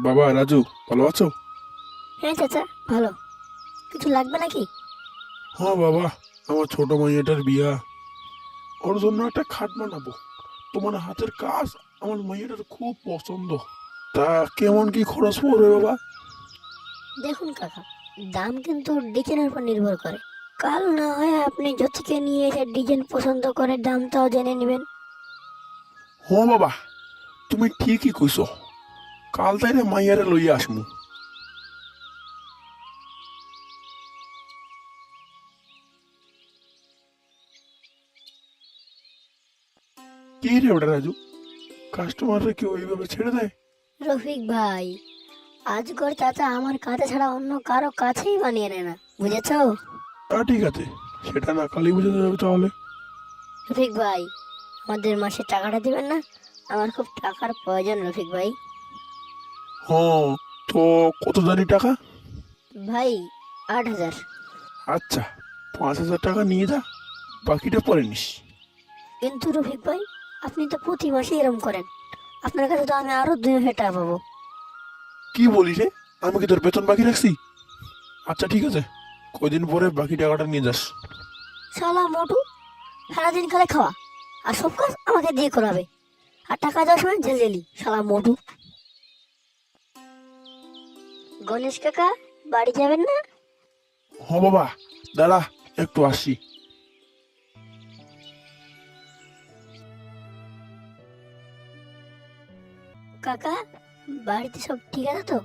বাবা রাজু, ভালো আছো? হ্যাঁ চাচা, ভালো। কিছু লাগবে নাকি? হ্যাঁ বাবা, আমার ছোট মাইয়াটার বিয়া, ওর জন্য একটা খাট বানাবো। তোমার হাতের কাজ আমার মাইয়াটার খুব পছন্দ। তা কেমন কি খরচ পড়বে বাবা? দেখুন কাকা, দাম কিন্তু ডিজাইনের উপর নির্ভর করে। কাল না হয় আপনি জ্যোতিকে নিয়ে এসে ডিজাইন পছন্দ করে দামটাও জেনে নেবেন। হ্যাঁ বাবা, তুমি ঠিকই কইছো। কাল তাইলে মাইয়ারে লইয়া আসমু। কি রে ওটা রাজু, কাস্টমাররা কি ওইভাবে ছেড়ে দেয়? রফিক ভাই, আজগর চাচা আমার কাছে ছাড়া অন্য কারো কাছেই বানিয়ে নেয় না, বুঝেছো? তা ঠিক আছে, সেটা না কালই বোঝাতে যাবে তাহলে। রফিক ভাই, আমাদের মাসে টাকাটা দিবেন না? আমার খুব টাকার প্রয়োজন রফিক ভাই। হ্যাঁ, তো কত জানি টাকা? ভাই, 8,000। আচ্ছা, 5,000 টাকা নিয়ে যা, বাকিটা পরে নিস। কিন্তু রফিক ভাই, আপনি তো প্রতি মাসে এরম করেন। আপনার কাছে তো আমি আরো 2,000 টাকা পাবো। কি বলিস রে, আমি কি তোর বেতন বাকি রাখছি? আচ্ছা ঠিক আছে, কয়দিন পরে বাকি টাকাটা নিয়ে যাস। শালা মোটু, সারাদিন খালে খাওয়া আর সব কাজ আমাকে দিয়ে করাবে, আর টাকা দেওয়ার সময় জেলি শালা মোটু। গণেশ কাকা, বাড়ি যাবেন না? হ বাবা, দাঁড়া, একটু আসি। কাকা, বাড়িতে সব ঠিক আছে তো?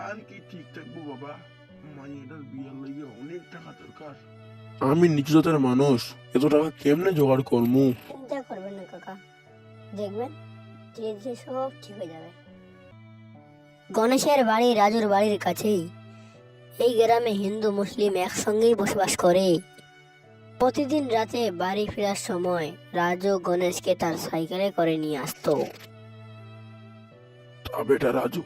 আর কি ঠিক থাকবো বাবা, মাইয়াটার বিয়ার লাগে অনেক টাকা দরকার। আমি নিচু জাতের মানুষ, এত টাকা কেমনে জোগাড় করমু? চিন্তা করবেন না কাকা, দেখবেন ধীরে ধীরে সব ঠিক হয়ে যাবে। গণেশের বাড়ি রাজুর বাড়ির কাছেই। এই গ্রামে হিন্দু মুসলিম একসঙ্গেই বসবাস করে। প্রতিদিন রাতে বাড়ি ফেরার সময় রাজু গণেশকে তার সাইকেলে করে নিয়ে আসতো। তা বেটা রাজু,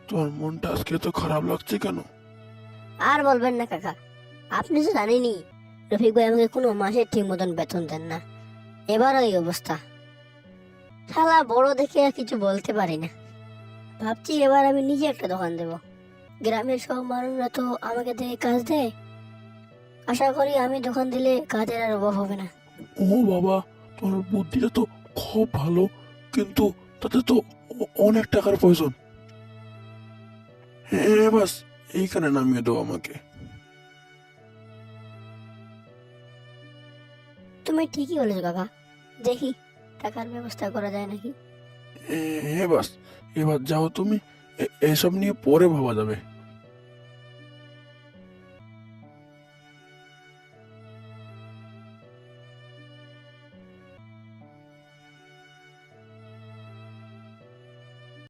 তোর মনটা আজকে তো খারাপ লাগছে কেন? আর বলবেন না কাকা, আপনি তো জানেনই রফিক ভাই আমাকে কোনো মাসে ঠিক মতন বেতন দেন না। এবার ওই অবস্থা, শালা বড় দেখে আর কিছু বলতে পারি না। ভাবছি এবার আমি নিজে একটা দোকান দেব। গ্রামের সব মানুষরা তো আমাকে দেখে কাজ দেয়, আশা করি আমি দোকান দিলে কাজের আর অভাব হবে না। ও বাবা, তোর বুদ্ধিটা তো খুব ভালো, কিন্তু তাতে তো অনেক টাকার প্রয়োজন। হ্যাঁ বাস, এইখানে নামিয়ে দাও আমাকে। তুমি ঠিকই বলেছো কাকা, দেখি টাকার ব্যবস্থা করা যায় নাকি। হ্যাঁ বাস, এবার যাও তুমি, এসব নিয়ে পরে ভাবা যাবে।